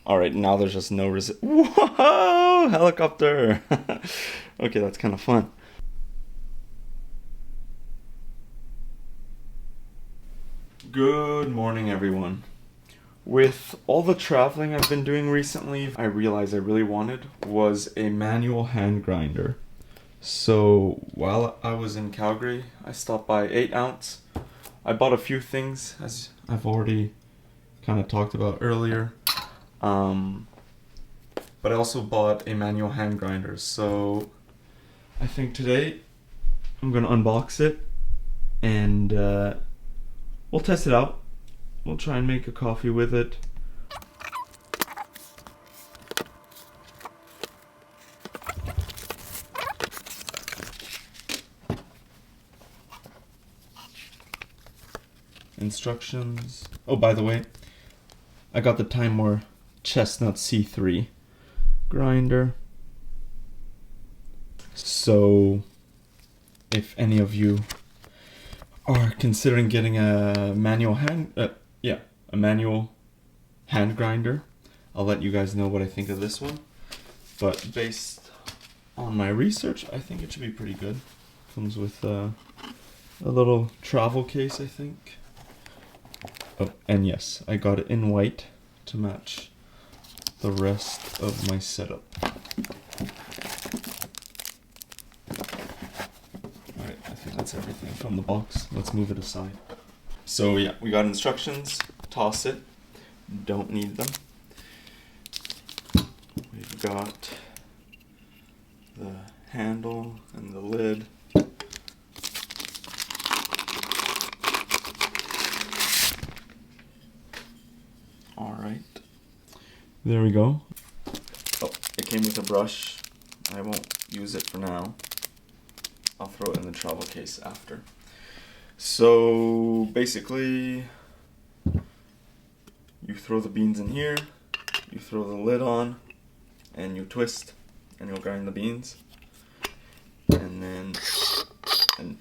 All right, now there's just no Whoa, helicopter. Okay, that's kind of fun. Good morning, everyone. With all the traveling I've been doing recently, I realized I really wanted was a manual hand grinder. So while I was in Calgary, I stopped by 8 ounce. I bought a few things, as I've already kind of talked about earlier. But I also bought a manual hand grinder. So I think today I'm gonna unbox it and we'll test it out. We'll try and make a coffee with it. Instructions. Oh, by the way, I got the Timemore Chestnut C3 grinder. So if any of you are considering getting a manual hand grinder, I'll let you guys know what I think of this one. But based on my research, I think it should be pretty good. Comes with a little travel case, I think. Oh, and yes, I got it in white to match the rest of my setup. Alright, I think that's everything from the box. Let's move it aside. So yeah, we got instructions. Toss it. Don't need them. We've got the handle and the lid. Alright. There we go. Oh, it came with a brush. I won't use it for now. I'll throw it in the travel case after. So basically, you throw the beans in here, you throw the lid on, and you twist, and you'll grind the beans. And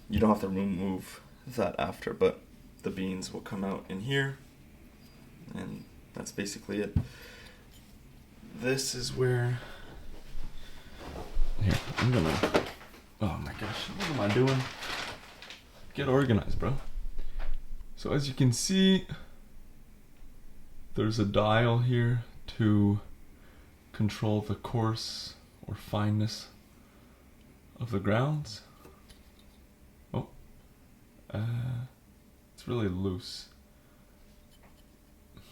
you don't have to remove that after, but the beans will come out in here, and that's basically it. This is where... Here, I'm gonna... Oh my gosh, what am I doing? Get organized, bro. So as you can see, there's a dial here to control the coarse or fineness of the grounds. Oh, it's really loose.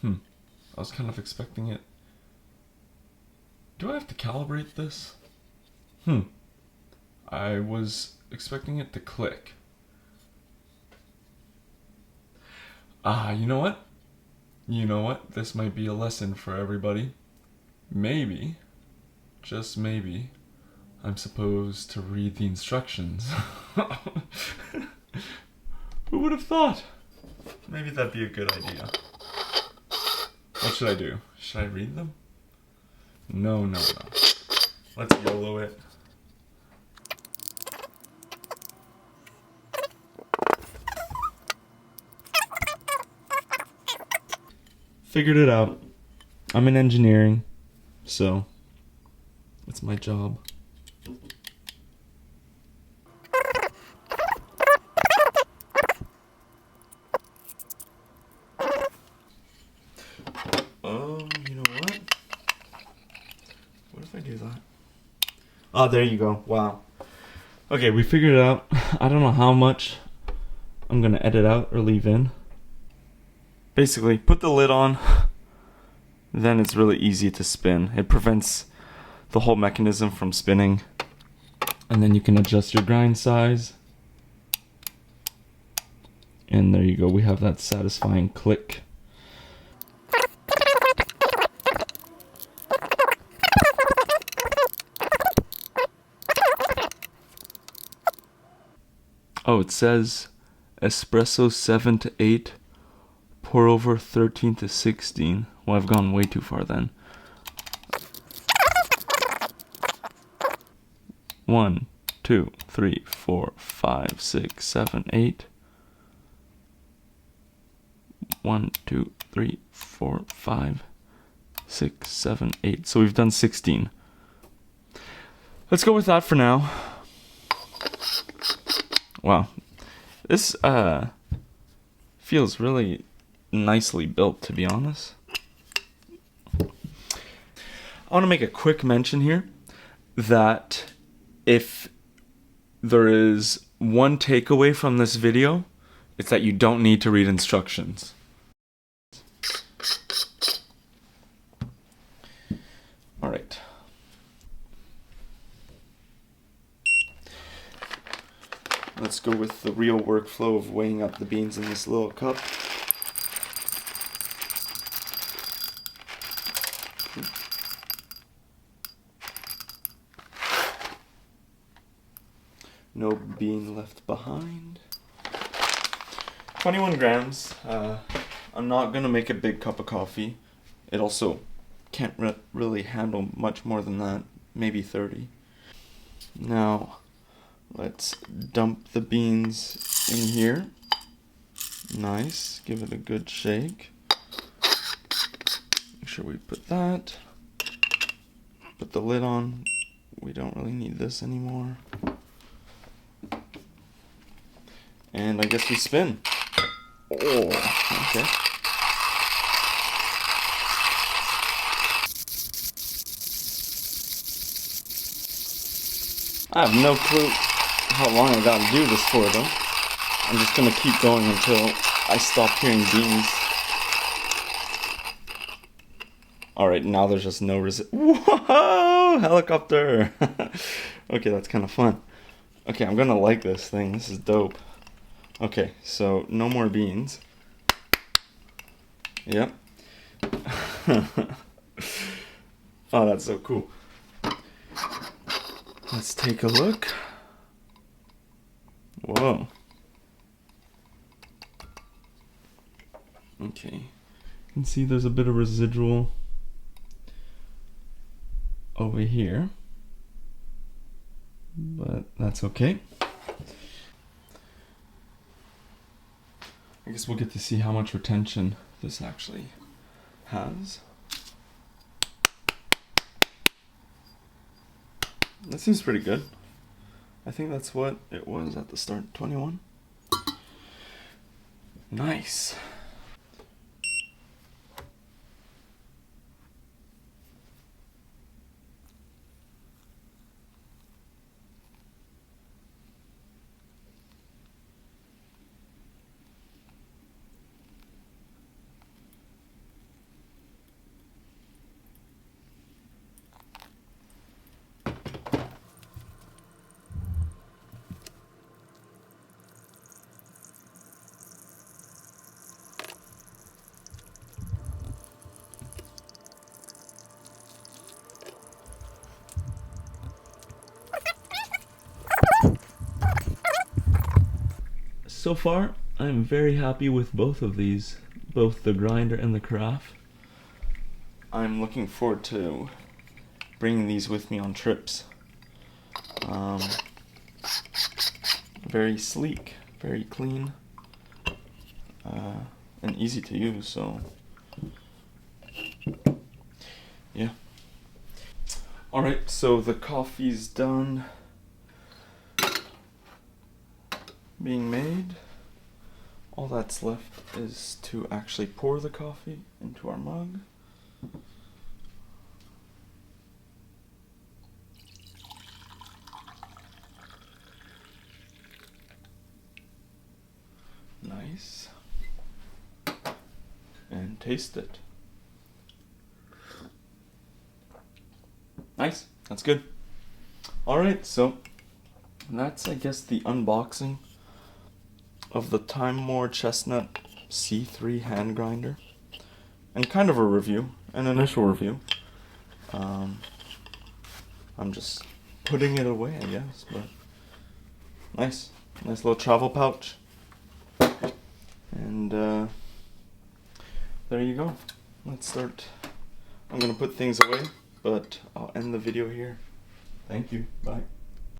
I was kind of expecting it. Do I have to calibrate this? I was expecting it to click. You know what? You know what? This might be a lesson for everybody. Maybe, just maybe, I'm supposed to read the instructions. Who would have thought? Maybe that'd be a good idea. What should I do? Should I read them? No. Let's YOLO it. Figured it out. I'm in engineering, so it's my job. You know what? What if I do that? Oh, there you go. Wow. Okay, we figured it out. I don't know how much I'm gonna edit out or leave in. Basically, put the lid on, then it's really easy to spin. It prevents the whole mechanism from spinning. And then you can adjust your grind size. And there you go, we have that satisfying click. Oh, it says espresso 7 to 8. Pour over 13 to 16. Well, I've gone way too far then. 1, 2, 3, 4, 5, 6, 7, 8. 1, 2, 3, 4, 5. 6, 7, 8. So we've done 16. Let's go with that for now. Wow. This feels really nicely built, to be honest. I want to make a quick mention here that if there is one takeaway from this video, it's that you don't need to read instructions. All right. Let's go with the real workflow of weighing up the beans in this little cup. No bean left behind. 21 grams. I'm not gonna make a big cup of coffee. It also can't really handle much more than that, maybe 30. Now, let's dump the beans in here. Nice, give it a good shake. Make sure we put that. Put the lid on. We don't really need this anymore. And I guess we spin. Oh, okay. I have no clue how long I gotta do this for though. I'm just gonna keep going until I stop hearing beans. Alright, now there's just no Whoa! Helicopter! Okay, that's kind of fun. Okay, I'm gonna like this thing. This is dope. Okay, so no more beans. Yep. Oh, that's so cool. Let's take a look. Whoa. Okay. You can see there's a bit of residual over here, but that's okay. I guess we'll get to see how much retention this actually has. That seems pretty good. I think that's what it was at the start, 21. Nice. So far, I'm very happy with both of these, both the grinder and the carafe. I'm looking forward to bringing these with me on trips. Very sleek, very clean, and easy to use, so yeah. Alright, so the coffee's done being made. All that's left is to actually pour the coffee into our mug. Nice. And taste it. Nice, that's good. Alright, so that's, I guess, the unboxing of the Timemore Chestnut C3 hand grinder, and kind of a review, an initial review. I'm just putting it away, I guess, but nice little travel pouch, and there you go. Let's start. I'm gonna put things away, but I'll end the video here. Thank you, bye.